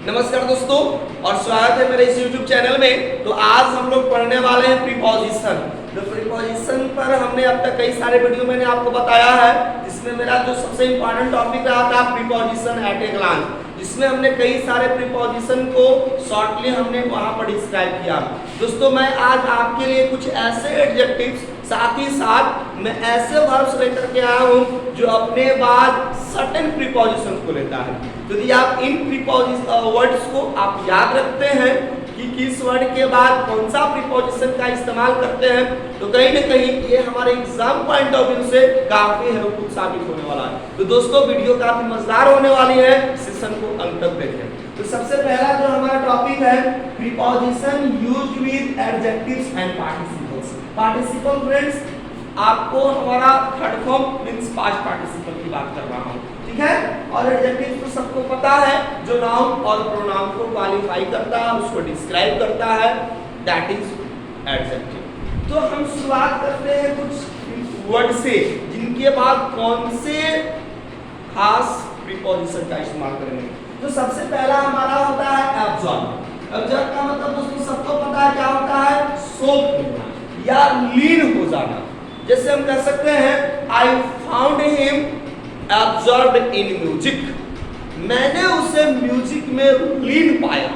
नमस्कार दोस्तों और स्वागत है मेरे इस YouTube चैनल में। तो आज हम लोग पढ़ने वाले हैं प्रीपोजिशन। तो प्रीपोजिशन पर हमने अब तक कई सारे वीडियो मैंने आपको बताया है, जिसमें मेरा जो सबसे इम्पोर्टेंट टॉपिक रहा था प्रीपोजिशन एट ए ग्लांस, जिसमें हमने कई सारे प्रीपोजिशन को शॉर्टली हमने वहां पर डिस्क्राइब किया। दोस्तों मैं आज आपके लिए कुछ ऐसे एडजेक्टिव्स, साथ ही साथ मैं ऐसे वर्ब्स लेकर के आया हूं जो अपने बाद सर्टेन प्रीपोजिशन को लेता है। तो यदि आप इन प्रीपोजिशन वर्ड्स को आप याद रखते हैं कि किस वर्ड के बाद कौन सा प्रीपोजिशन का इस्तेमाल करते हैं, तो कहीं ना कहीं ये हमारे एग्जाम पॉइंट ऑफ व्यू से काफी हेल्पफुल साबित होने वाला है। तो दोस्तों वीडियो काफी मजेदार होने वाली है, सेशन को अंत तक देखें। तो सबसे पहला जो हमारा टॉपिक है preposition used with adjectives and participles. Participle friends आपको हमारा third form means past participle की बात कर रहा हूं, ठीक है। और एडजेक्टिव तो सबको पता है, जो नाउन और प्रोनाउन को क्वालिफाई करता है, उसको डिस्क्राइब करता है, दैट इज एडजेक्टिव। तो हम शुरुआत करते हैं कुछ वर्ड से जिनके बाद कौन से खास प्रीपोजिशन का इस्तेमाल करेंगे। तो सबसे पहला हमारा होता है एब्जॉर्ब। एब्जॉर्ब का मतलब दोस्तों सबको पता है क्या होता है, सोख लेना या लीन हो जाना। जैसे हम कह सकते हैं I found him absorbed in music, मैंने उसे म्यूजिक में लीन पाया।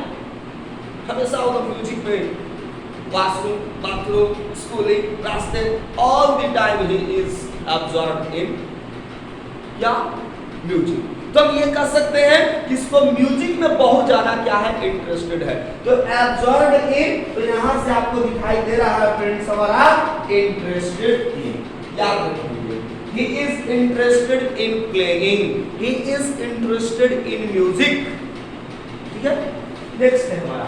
हमेशा होगा म्यूजिक में, वॉशरूम, बाथरूम, स्कूलिंग, रास्ते, all the time he is absorbed इन या म्यूजिक। तो हम ये कह सकते हैं कि इसको म्यूजिक में बहुत ज्यादा क्या है, इंटरेस्टेड है। तो एब्जॉर्ब्ड इन, तो यहां से आपको दिखाई दे रहा है फ्रेंड्स हमारा इंटरेस्टेड इन, याद रखिए। He is interested in playing, he is interested in music, ठीक है। नेक्स्ट है हमारा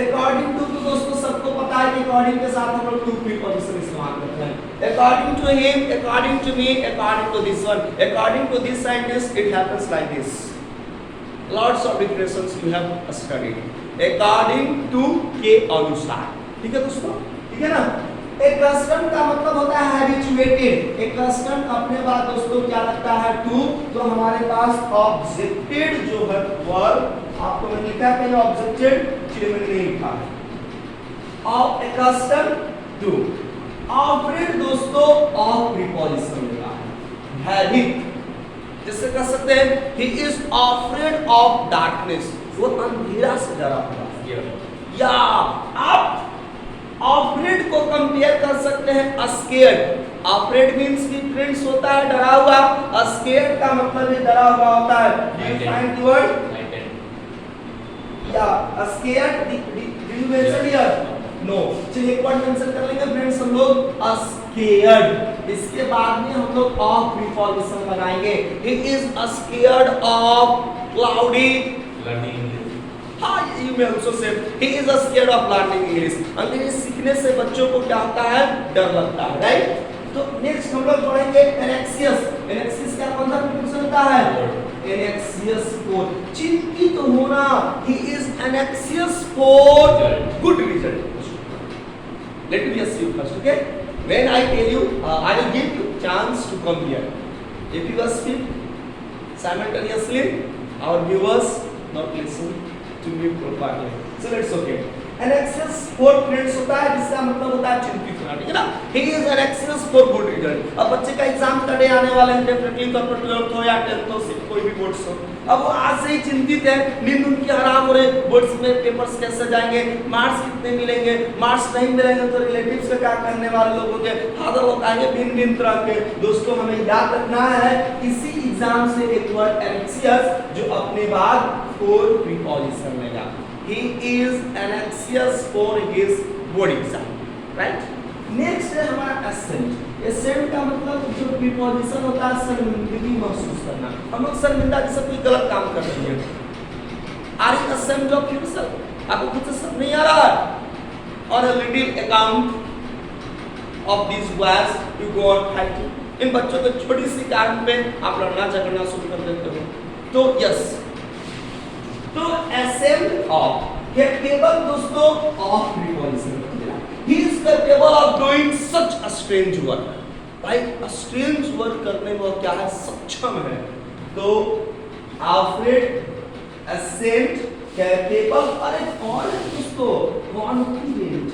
अकॉर्डिंग टू। तो दोस्तों सबको पता है कि अकॉर्डिंग के साथ हम लोग टू प्रीपोजिशन इस्तेमाल करते हैं। According to him, according to me, according to this one, according to this scientist, it happens like this. Lots of differences you have studied. According to के अनुसार, ठीक है दोस्तों, ठीक है ना। एक कस्टम का मतलब होता है हैबिचुएटेड। एक कस्टम अपने बाद दोस्तों क्या लगता है, टू। तो हमारे पास ऑब्जेक्टेड जो है वर्ब, आपको मैंने लिखा है कि ऑब्जेक्टेड, चलिए मैंने नहीं लिखा है। Of a custom to, operate दोस्तों ऑफ प्रीपोजिशन लगा है, हैबिट। जैसे कह सकते हैं he is afraid of darkness, वो अंधेरा से डरा हुआ। या आप ऑफरेड को कंपेयर कर सकते हैं स्केयर्ड। ऑफरेड मींस कि फ्रेंड्स होता है डरा हुआ, स्केयर्ड का मतलब ये डरा हुआ होता है। Do you find the word या scared? Do you mention here? No. चलिए एक वर्ड मेंशन कर लेंगे फ्रेंड्स हम लोग, स्केयर्ड। इसके बाद में हम लोग ऑफ प्रीपोजिशन लगाएंगे। He is scared of cloudy learning. You may also say he is scared of learning English. अंग्रेजी सीखने से बच्चों को क्या होता है, डर लगता है, राइट। तो नेक्स्ट हम लोग पढ़ेंगे एनेक्सियस। एनेक्सियस का कौन सा प्रीपोजिशन होता है, एनेक्सियस फॉर चिंतित होना। he is anxious for good result. Let me ask you first, okay? When I tell you, I will give you chance to come here. If you speak simultaneously, our viewers not listen to me properly, so it's okay. Anxious for friends होता है जिसका मतलब होता है चिंतित होना, ठीक है ना। he is anxious for good result। अब बच्चे का एग्जाम का डे आने वाले हैं, डेफिनेटली तौर पर 12th हो या 10th हो, कोई भी बोर्ड्स हो, अब वो आज से ही चिंतित है, नींद उनकी हराम हो रही, बोर्ड्स में पेपर्स कैसे जाएंगे, मार्क्स कितने मिलेंगे, मार्क्स नहीं मिलेंगे तो रिलेटिव्स का क्या कहने वाले लोग होंगे, फादर लोग आएंगे भिन्न भिन्न तरह के। दोस्तों हमें याद रखना है इसी एग्जाम से एक वर्ड एनेक्सियस जो अपने बाद फोर प्रीपोजिशन लेगा। He is anxious for his board exam, right? Next है हमारा assent। assent का मतलब जो प्रीपोजिशन होता है शर्मिंदगी महसूस करना। हम लोग शर्मिंदा जैसे कोई गलत काम कर रहे हैं। Are you ashamed of yourself? आपको खुद से सब नहीं आ रहा है? Or a little account of these words you go on fighting। इन बच्चों के छोटी सी कारण पे आप लड़ना झगड़ना शुरू कर देते हो। तो yes, तो ashamed of capable दोस्तों of preposition. He is capable of doing such a strange work, right? A strange work करने में वो क्या है, सक्षम है। तो afraid, ashamed कैपेबल, अरे कौन है दोस्तों, कॉन्फिडेंट।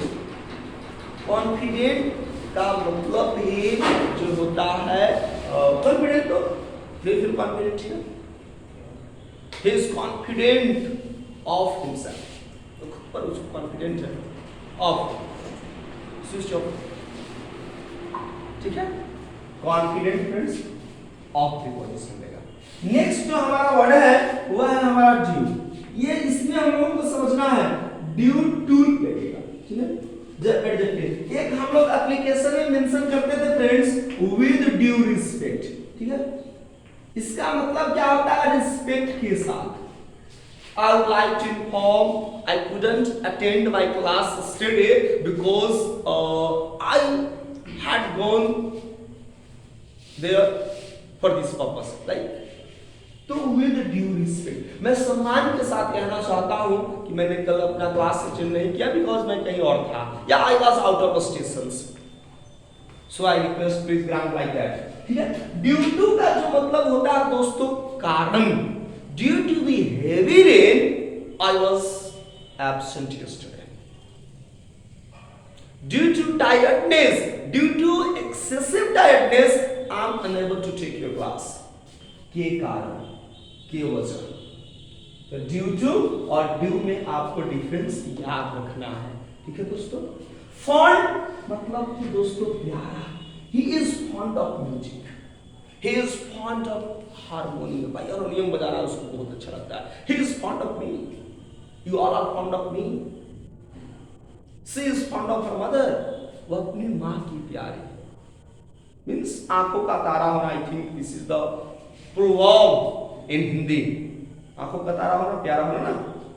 कॉन्फिडेंट का मतलब ही जो होता है कॉन्फिडेंट, तो फिर कॉन्फिडेंट है, he is confident of himself, तो खुद पर उसको कॉन्फिडेंट है, ऑफ स्विच ऑफ, ठीक है, कॉन्फिडेंट फ्रेंड्स ऑफ प्रीपोजिशन लेगा। नेक्स्ट जो हमारा वर्ड है वह है हमारा ड्यू। ये इसमें हम लोगों को समझना है ड्यू टू लगेगा, ठीक है, जब एडजेक्टिव। एक हम लोग एप्लीकेशन में मेंशन करते थे फ्रेंड्स विद ड्यू रिस्पेक्ट, ठीक है, इसका मतलब क्या होता है, रिस्पेक्ट के साथ। I would like to inform I couldn't attend my class yesterday because I had gone there for this purpose, right? तो with due respect, मैं सम्मान के साथ कहना चाहता हूँ कि मैंने कल अपना क्लास अटेंड नहीं किया बिकॉज मैं कहीं और था, या I was out of stations, so I request please grant like that, ठीक है। due to का जो मतलब होता है दोस्तों कारण, due to the heavy rain I was absent yesterday, due to tiredness, due to excessive tiredness I am unable to take your class, के कारण, के वजह, तो ड्यू टू और ड्यू में आपको डिफरेंस याद रखना है, ठीक है दोस्तों। फॉन्ड मतलब कि दोस्तों प्यारा, he is fond of music, he is fond of harmonium, भाई हारमोनियम बजाना उसको बहुत अच्छा लगता है, he is fond of me, you all are fond of me, she is fond of her mother, वो अपनी माँ की प्यारी, मीन्स आंखों का तारा होना, I think this is the proverb in Hindi, आंखों का तारा होना, प्यारा होना ना,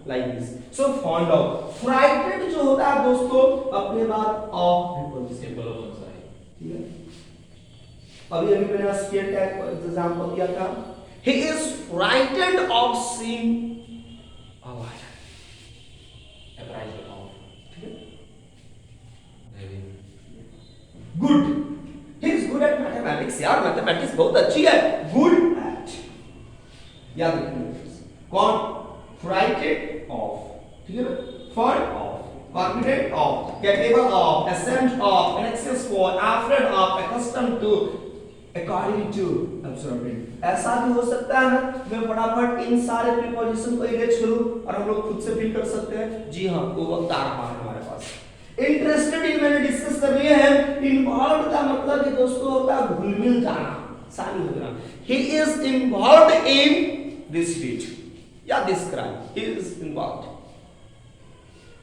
like this. So fond of, frightened जो होता है दोस्तों अपने बाद ऑफ प्रीपोजिशन, ठीक है, अभी मैंने स्केयर टैग का एग्जांपल दिया था, he is frightened of seeing a lion, apprised of, ठीक है, good, he is good at mathematics, यार मैथमेटिक्स बहुत अच्छी है, गुड एट, याद रखिए कौन, फ्राइटेड ऑफ, ठीक है, fond of, confident of, capable of, assent of, anxious for, afraid of, accustomed to, according to, absorbing. ऐसा भी हो सकता है ना, मैं फटाफट इन सारे प्रीपोजिशन को इरेज करूं और हम लोग खुद से फिल कर सकते हैं, जी हाँ, वो वक्त आ रहा है हमारे पास। इंटरेस्टेड इन मैंने डिस्कस कर लिए हैं, इन्वॉल्वड का मतलब ये दोस्तों होता है घुल मिल जाना, शामिल हो जाना, he is involved in this deed या this crime, he is involved,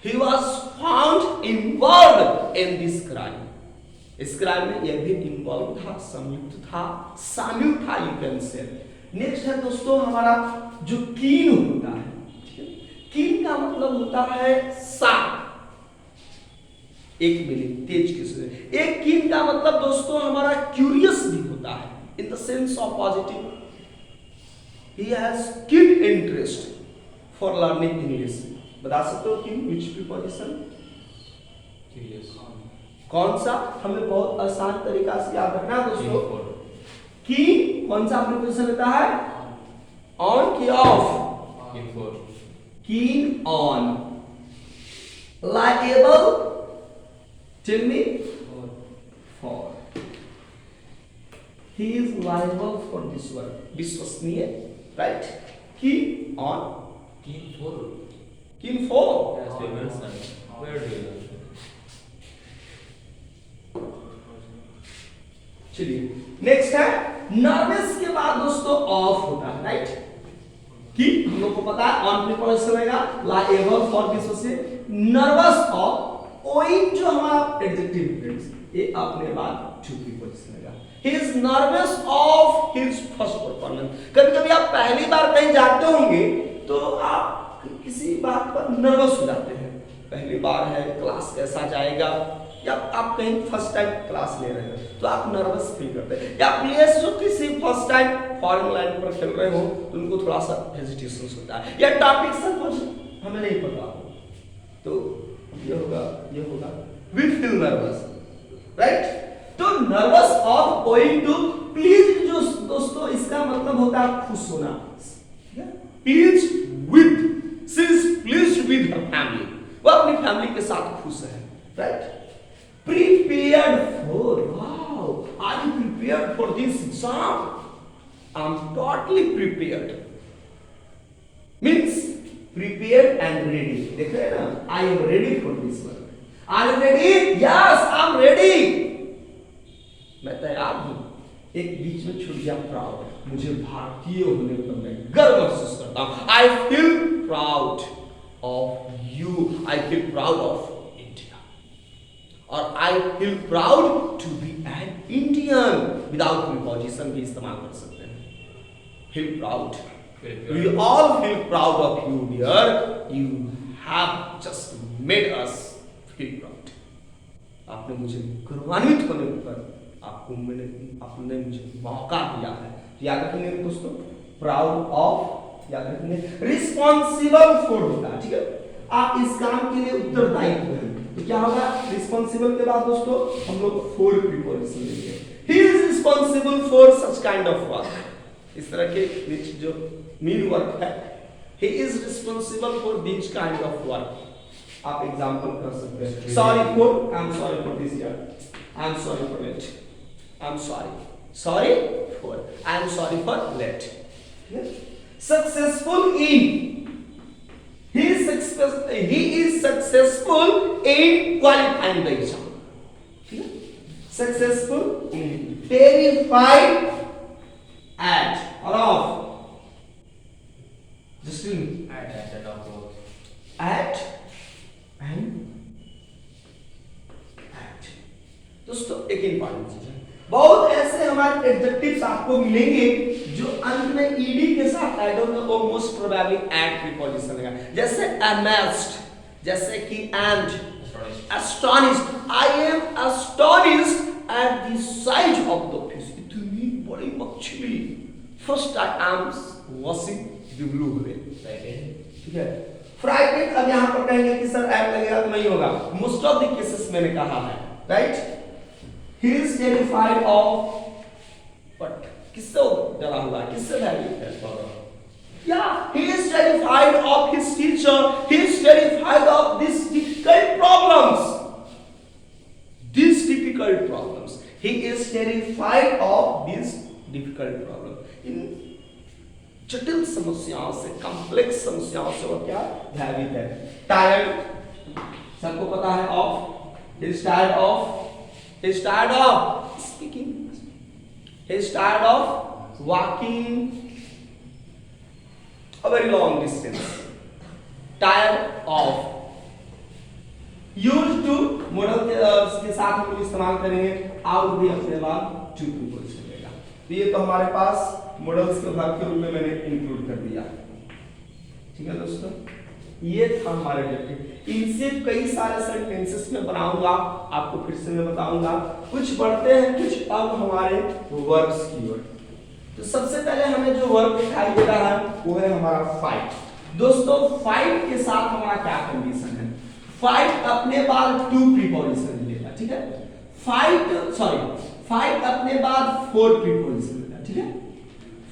he was found involved in this crime, इस क्राइम में यह भी इन्वॉल्व था, संयुक्त था, शामिल था, यू कैन से। नेक्स्ट है दोस्तों हमारा जो कीन होता है, ठीक है, कीन का मतलब होता है शार्प, एक मिनट तेज किसी, एक कीन का मतलब दोस्तों हमारा क्यूरियस भी होता है, in the sense of positive, he has keen interest for learning English, बता सकते हो कीन which preposition, curious, कौन सा, हमें बहुत आसान तरीका से याद रखना है दोस्तों, कीन कौन सा प्रीपोजिशन होता है, ऑन की of, keen on, liable, tell me, for, he is liable for this work, विश्वसनीय, right, keen on, keen for, keen for, as we mentioned, where do you learn? चलिए नेक्स्ट है नर्वस के बाद दोस्तों of होता है, right, कि हम लोग को पता है ऑन प्रीपोजिशन रहेगा, लायबल फॉर दिस से, नर्वस ऑफ, ओइंग जो हमारा एडजेक्टिव फ्रेंड्स, ये अपने बाद टू प्रीपोजिशन रहेगा, he is nervous of his first performance. कभी कभी आप पहली बार कहीं जाते होंगे तो आप किसी बात पर नर्वस हो जाते हैं, पहली बार है, क्लास कैसा जाएगा, या आप कहीं फर्स्ट टाइम क्लास ले रहे हो तो आप नर्वस फील करते हैं, या प्लेयर्स जो किसी फर्स्ट टाइम फॉरेन लैंड पर खेल रहे हो तो उनको थोड़ा सा हेजिटेशन होता है, या टॉपिक सब कुछ हमें नहीं पता हो तो ये होगा वी फील नर्वस, राइट। तो nervous of going to, pleased जो दोस्तों इसका मतलब होता है खुश होना, pleased with, she is with her family, वो अपनी फैमिली के साथ खुश है, right. Prepared for, wow, are you prepared for this exam? I am totally prepared, means prepared and ready. देख रहे हैं ना, I am ready for this work. Are you ready? Yes, I am ready, मैं तैयार हूं। एक बीच में छूट गया प्राउड, मुझे भारतीय होने पर मैं गर्व महसूस करता हूं। I feel proud of you, I feel proud of India, और I feel proud to be an Indian. Without preposition भी इस्तेमाल कर सकते हैं। Feel proud, we all feel proud of you dear, you have just made us feel proud. आपने मुझे गौरवान्वित होने पर आपने मुझे मौका दिया है। याद रखेंगे दोस्तों, प्राउड ऑफ, याद रखेंगे, रिस्पॉन्सिबल फॉर होता है, ठीक है। आप इस काम के लिए उत्तरदायित्व हैं, तो क्या होगा? रिस्पॉन्सिबल के बाद दोस्तों हम लोग फॉर प्रीपोजिशन लेंगे। He is responsible for such kind of work, इस तरह के जो मीन वर्क है, he is responsible for this kind of work. आप एग्जांपल कर सकते हैं, sorry for, I am sorry for this year, I am sorry for late, I am sorry for, I am sorry for late. Successful in, he is successful in qualifying the exam, ठीक है। Successful in, terrified at or of, just at and at। दोस्तों एक important चीज है, बहुत ऐसे हमारे adjectives आपको मिलेंगे जो अंत में ईडी के साथ ऐड होंगे और मोस्ट प्रोबेबली एट प्रीपोजिशन लगा, जैसे amazed, जैसे कि and, astonished, I am astonished at the size of the fish, इतनी बड़ी मछली। First I am washing the blue whale, ठीक है। फ्राइटेड, अब यहाँ पर कहेंगे कि सर एट लगेगा तो नहीं होगा, मोस्ट ऑफ द केसेस मैंने कहा है, right. He is terrified of what? किससे डरा हुआ है? किससे भयभीत है? Yeah, he is terrified of his teacher. He is terrified of these difficult problems. These difficult problems. He is terrified of these difficult problems. इन जटिल समस्याओं से, कॉम्प्लेक्स समस्याओं से वो क्या भयभीत है। टायर्ड, सबको पता है of, he is tired of, he is tired of speaking, he is tired of walking a very long distance, tired of, used to model के साथ हम लोग इस्तेमाल करेंगे, out भी अपने बाद to प्रीपोजिशन लेगा। तो ये तो हमारे पास मॉडल्स के भाग के रूप में मैंने इंक्लूड कर दिया, ठीक है दोस्तों। ये था हमारे एडजेक्टिव, इनसे कई सारे सेंटेंसेस में बनाऊंगा, आपको फिर से मैं बताऊंगा। कुछ बढ़ते हैं, कुछ अब हमारे वर्ब्स की ओर। तो सबसे पहले हमें जो वर्ब दिखाई दे रहा है वो है हमारा फाइट। दोस्तों फाइट के साथ हमारा क्या कंडीशन है? फाइट अपने बाद टू प्रीपोजिशन लेगा, ठीक है। फाइट अपने बाद फोर प्रीपोजिशन लेगा, ठीक है।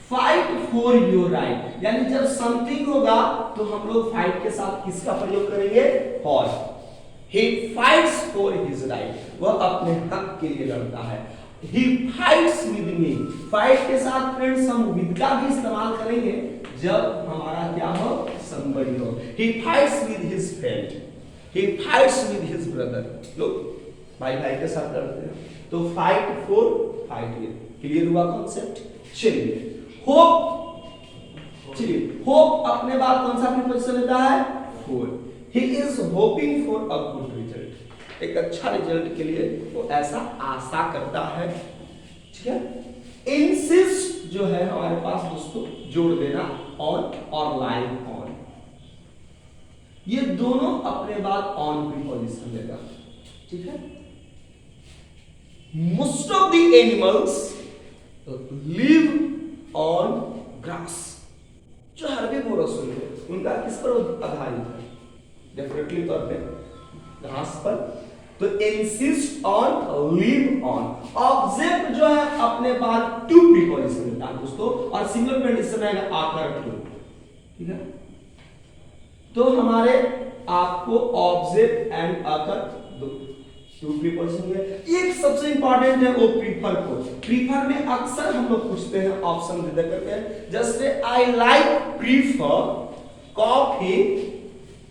फाइट फॉर योर राइट, यानी जब समथिंग होगा तो हम लोग फाइट के साथ किसका प्रयोग करेंगे? For. He fights for his right, वह अपने हक के लिए लड़ता है। ही फाइट्स विद मी, फाइट के साथ फ्रेंड्स हम विद का भी इस्तेमाल करेंगे जब हमारा क्या हो? समबडी हो। ही fights with his friend, he fights with his brother. लोग भाई भाई के साथ लड़ते हैं, तो fight for, fight with, clear हुआ कॉन्सेप्ट? चलिए होप, चलिए होप अपने बाद कौन सा प्रीपोजिशन लेता है? For. He is hoping for a good result, एक अच्छा रिजल्ट के लिए वो ऐसा आशा करता है, ठीक है। इंसिस्ट जो है हमारे पास दोस्तों जोड़ देना ऑन और लाइन ऑन, ये दोनों अपने बाद ऑन प्रीपोजिशन लेगा, ठीक है। Most of the animals live on grass, जो हर्बीवोरस होंगे उनका किस पर आधारित है? डेफिनेटली तौर पे घास पर। तो insist on, live on. Object जो है अपने बाद टू प्रीपोजिशन लेता है दोस्तों, और सिंगल कंडीशन रहेगा आकर टू, ठीक है। तो हमारे आपको object and occur to preposition है। एक सबसे इंपॉर्टेंट है वो प्रीफर को। प्रीफर में अक्सर हम लोग पूछते हैं ऑप्शन दे करके, जैसे आई लाइक प्रीफर कॉफी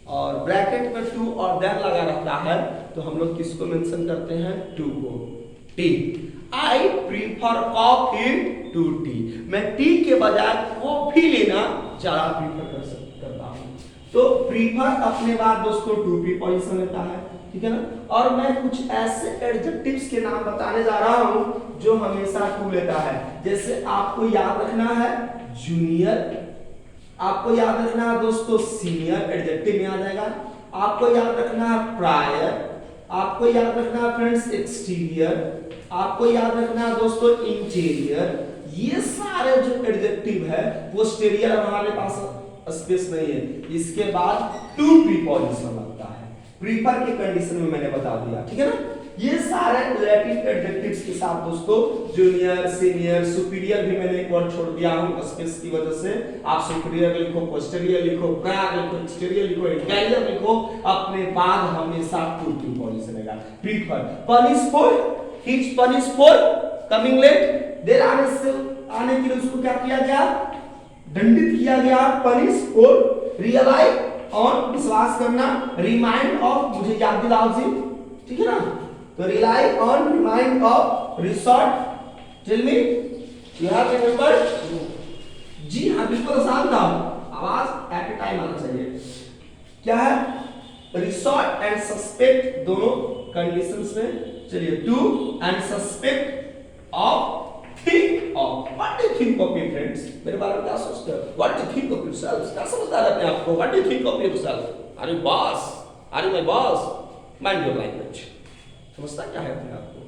और ब्रैकेट में टू और देन लगा रहता है, तो हम लोग किसको मेंशन करते हैं? टू को, tea. I prefer coffee to tea. मैं टी के बजाय कॉफी लेना ज्यादा प्रीफर करता हूं। तो प्रीफर अपने बाद दोस्तों टू प्रीपोजिशन लेता है, ठीक है ना। और मैं कुछ ऐसे एडजेक्टिव्स के नाम बताने जा रहा हूं जो हमेशा टू लेता है। जैसे आपको याद रखना है जूनियर, आपको याद रखना है दोस्तों सीनियर, एडजेक्टिव में आ जाएगा। आपको याद रखना है प्रायर, आपको याद रखना है फ्रेंड्स एक्सटीरियर, आपको याद रखना है दोस्तों इंटीरियर। ये सारे जो एडजेक्टिव है पोस्टीरियर हमारे पास स्पेस नहीं है, इसके बाद टू प्रीपोजिशन लगता है। प्रीफर के कंडीशन में मैंने बता दिया, ठीक है ना। ये सारे रिलेटिव एडजेक्टिव्स के साथ दोस्तों जूनियर, सीनियर, सुपीरियर भी मैंने एक वर्ड छोड़ दिया हूं स्पेस की वजह से। आप सुपीरियर लिखो, पोस्टीरियर लिखो, प्रायर लिखो, एक्सटीरियर लिखो, इंटीरियर लिखो, अपने बाद हमेशा टू प्रीपोजिशन रहेगा। Prefer punish for, he is punish for coming late, देर आने के लिए उसको क्या किया गया? दंडित किया गया। पनिश फॉर रियलाइज ऑन, विश्वास करना, रिमाइंड ऑफ, मुझे याद दिलाओ जी, ठीक है ना। तो rely on, remind of, resort, tell me you have remembered? जी हाँ बिल्कुल आसान था, आवाज एट ए टाइम आना चाहिए। क्या है? रिसोर्ट एंड सस्पेक्ट दोनों कंडीशंस में। चलिए to and suspect of, think of, what do you think of me friends? मेरे बारे में क्या सोचते हो? What do you think of yourselves? क्या समझता है अपने आप को? What do you think of yourself? Are you boss? Are you my boss? Mind your language. समझता क्या है अपने आप को?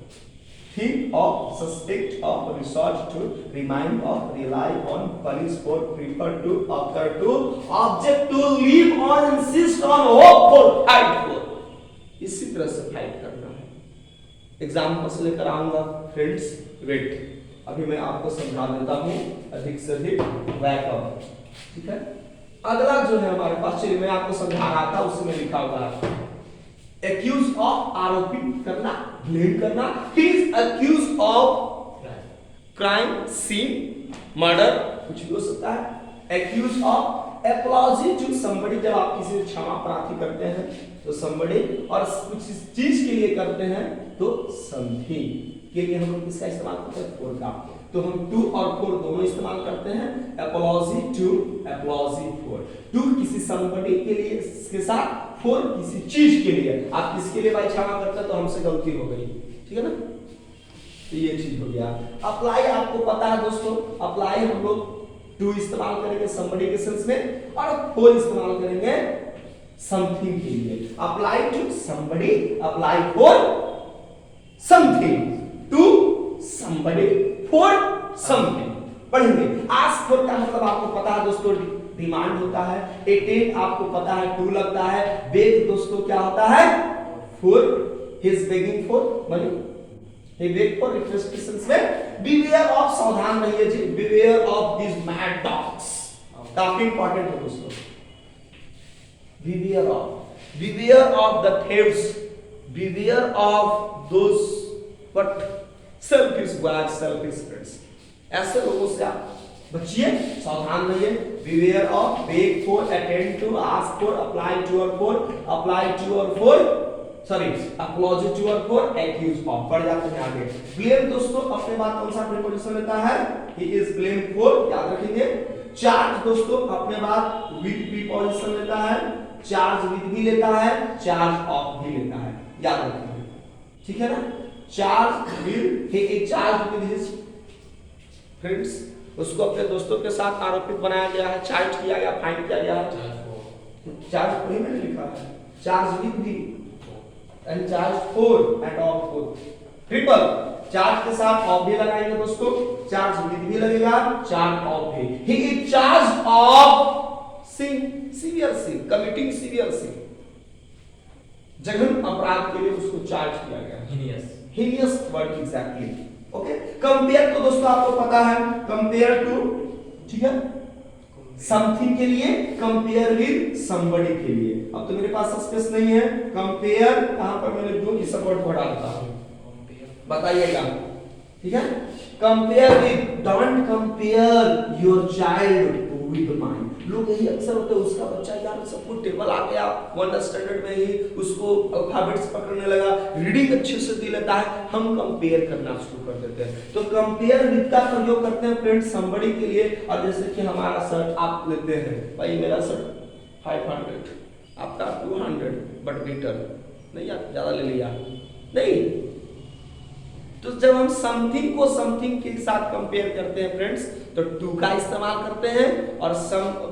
Think of, suspect of, resort to, remind of, rely on, punish for, prefer to, occur to, object to, live on, insist on, hope for, fight for. इसी तरह से fight करना है। एग्जाम्पल्स लेकर आऊंगा फ्रेंड्स, वेट अभी मैं आपको समझा देता हूं अधिक से अधिक वैकअप, ठीक है। अगला जो है हमारे पास, चलिए मैं आपको समझा रहा था उसमें लिखा हुआ है एक्यूज ऑफ, आरोपित करना, ब्लेम करना। He is accuse of crime, scene, murder, कुछ भी हो सकता है। Accuse of apology to somebody, जब आप किसी से क्षमा प्रार्थी करते हैं तो समबडी, और कुछ चीज के लिए करते हैं तो समथिंग के लिए हम लोग किसका इस्तेमाल करते हैं? फोर का। तो हम टू और फोर दोनों इस्तेमाल करते हैं। Apology to, apology for. To किसी समबडी के लिए इसके साथ, फोर किसी चीज के लिए। आप किसके लिए भाई क्षमा करते हैं तो हमसे गलती हो गई, ठीक है ना। तो ये चीज हो गया। अप्लाई आपको पता है दोस्तों, अप्लाई हम लोग टू इस्तेमाल करेंगे समबडी के सेंस में, और फोर इस्तेमाल करेंगे समथिंग के लिए। Apply to somebody, apply for something, to somebody, for something. पढ़ेंगे। आस्क फॉर का मतलब आपको पता है दोस्तों डिमांड होता है। अटेंड आपको पता है टू लगता है। बेग दोस्तों क्या होता है? For, he is begging for money, he beg for requisitions में। beware of, सावधान रहिए जी, beware of these mad dogs, काफी इंपॉर्टेंट है दोस्तों। beware of the thieves, beware of those but selfish wives, selfish friends, ऐसे लोगों से आप बचिए, सावधान रहिए। beware of, beg for, attend to, ask for, apply to or for, apply to or for, sorry apology to or for, accuse of। पढ़ जाते हैं आगे। blame दोस्तों अपने बाद कौन सा प्रीपोजिशन लेता है? he is blamed for, याद रखेंगे। charge दोस्तों अपने बाद with प्रीपोजिशन लेता है। charge with भी लेता है, charge of भी लेता है, याद रखेंगे, ठीक है ना। charge with, he is charged with his friends, उसको अपने दोस्तों के साथ आरोपित बनाया गया है, चार्ज किया गया, फाइन किया गया है। चार्ज वही मैंने लिखा है, चार्ज विद भी and charge for and of for। Triple charge के साथ ऑफ भी लगाएंगे दोस्तों, चार्ज विद भी लगेगा, चार्ज ऑफ भी। he is charged of sin, severe sin, committing severe sin, जघन्य अपराध के लिए उसको चार्ज किया गया। heinous word exactly, okay. Compare तो दोस्तों आपको पता है, कंपेयर टू, ठीक है, समथिंग के लिए, कंपेयर विद समबडी के लिए। अब तो मेरे पास स्पेस नहीं है, कंपेयर कहां पर मैं लिख दूं, इस वर्ड को हटा देता हूं, बताइएगा, ठीक है। Compare with, don't compare your child with mine. लोग यही अक्सर होते हैं, उसका बच्चा यार सब कुछ टेबल आ गया 1 स्टैंडर्ड में ही उसको अल्फाबेट्स पकड़ने लगा, रीडिंग अच्छे से दे लेता है, हम कंपेयर करना शुरू कर देते हैं। तो कंपेयर विद का प्रयोग करते हैं फ्रेंड्स समबडी के लिए। और जैसे कि हमारा शर्ट आप लेते हैं, भाई मेरा शर्ट 500, आपका 200, बट बेटर नहीं, आप ज्यादा ले लिया नहीं। तो जब हम समथिंग को समथिंग के साथ कंपेयर करते हैं फ्रेंड्स, तो टू का इस्तेमाल करते हैं, और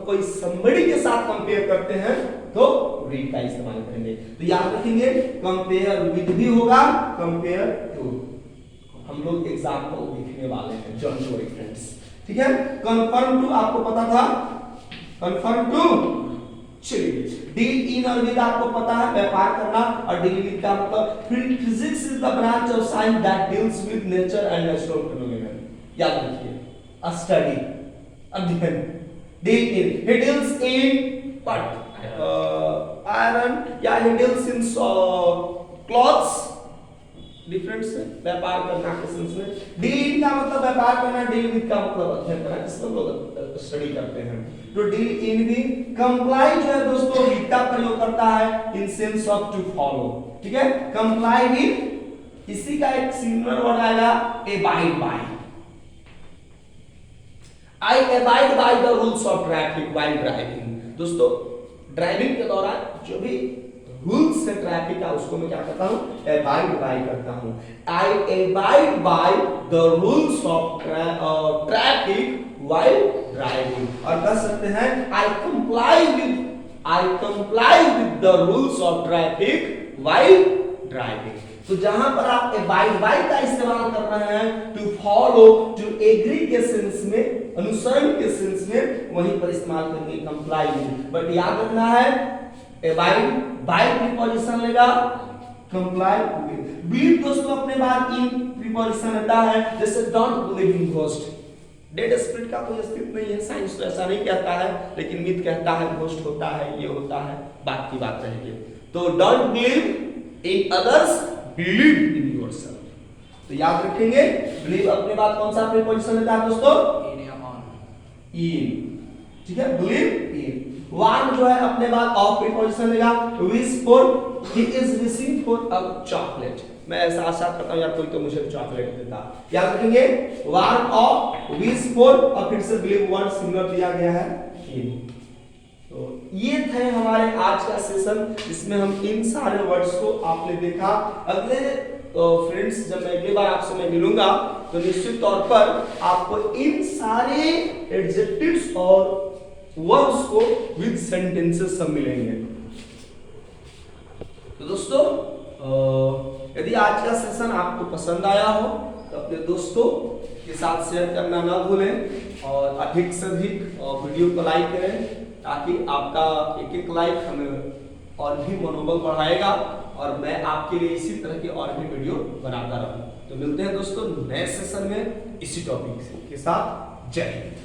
कोई समबडी के साथ कंपेयर करते हैं तो विद का इस्तेमाल करेंगे। तो याद रखेंगे, कंपेयर विद भी होगा, कंपेयर टू। हम लोग एग्जांपल देखने वाले हैं, डोंट वरी फ्रेंड्स, ठीक है। कंफर्म टू आपको पता था, कंफर्म टू, चलिए डील इन और विद आपको पता है, व्यापार करना, और डील विद का मतलब physics is the branch of science that deals with nature and natural phenomena. याद रखिए, अ स्टडी, अध्ययन, deal in, he deals in what, iron, या he deals in clothes, different से व्यापार करना के सेंस में। डील इन का मतलब व्यापार करना, डील विद का मतलब अध्ययन करना, जिसमें लोग स्टडी करते हैं। तो डील इन भी, कंप्लाई जो है दोस्तों विद का प्रयोग करता है in sense of to follow, ठीक है। कंप्लाई विद, इसी का एक सिमिलर वर्ड आएगा abide by. I abide by the rules of traffic while driving. दोस्तों ड्राइविंग के दौरान जो भी रूल्स से ट्रैफिक का, उसको मैं क्या करता हूं, एबाइड बाय करता हूं। I abide by the rules of traffic while driving. और कह सकते हैं I comply with the rules of traffic while driving. तो जहां पर आप एबाइड बाय का इस्तेमाल कर रहे हैं, टू फॉलो, टू एग्री के सेंस में, अनुसरण के सेंस में, वहीं पर इस्तेमाल करेंगे कंप्लाई विद। बट याद रखना है, एबाइड बाय प्रीपोजिशन लेगा, कंप्लाई विद। बिलीव दोस्तों अपने बाद इन प्रीपोजिशन लेता है, जैसे don't believe in ghost. Dead spirit का कोई अस्तित्व नहीं है, साइंस तो ऐसा नहीं कहता है, लेकिन मिथ कहता है घोस्ट होता है, ये होता है, बात की बात रहेगी। तो don't believe in others, believe in yourself. तो याद रखेंगे, बिलीव अपने बाद कौन सा प्रीपोजिशन लेता है दोस्तों, इन, ठीक है, बिलीव इन। वान जो है अपने बाद ऑफ प्रीपोजिशन लेगा, wish for, he is wishing for a chocolate. मैं ऐसा आशा करता हूं यार कोई तो मुझे चॉकलेट देता। याद रखेंगे, वान ऑफ, विश फॉर, और फिर से बिलीव वर्ड सिमिलर दिया गया है इन। तो ये थे हमारे आज का सेशन, जिसमें हम इन सारे वर्ड्स को आपने देखा। अगले फ्रेंड्स जब मैं अगली बार आपसे मैं मिलूंगा, तो निश्चित तौर पर आपको इन सारे एडजेक्टिव्स और वर्ब्स को विद सेंटेंसेस सब मिलेंगे। तो दोस्तों यदि आज का सेशन आपको पसंद आया हो, तो अपने दोस्तों के साथ शेयर करना ना भूलें, और अधिक से अधिक वीडियो को लाइक करें, ताकि आपका एक एक लाइक हमें और भी मनोबल बढ़ाएगा, और मैं आपके लिए इसी तरह के और भी वीडियो बनाता रहूं। तो मिलते हैं दोस्तों नए सेशन में इसी टॉपिक के साथ। जय हिंद।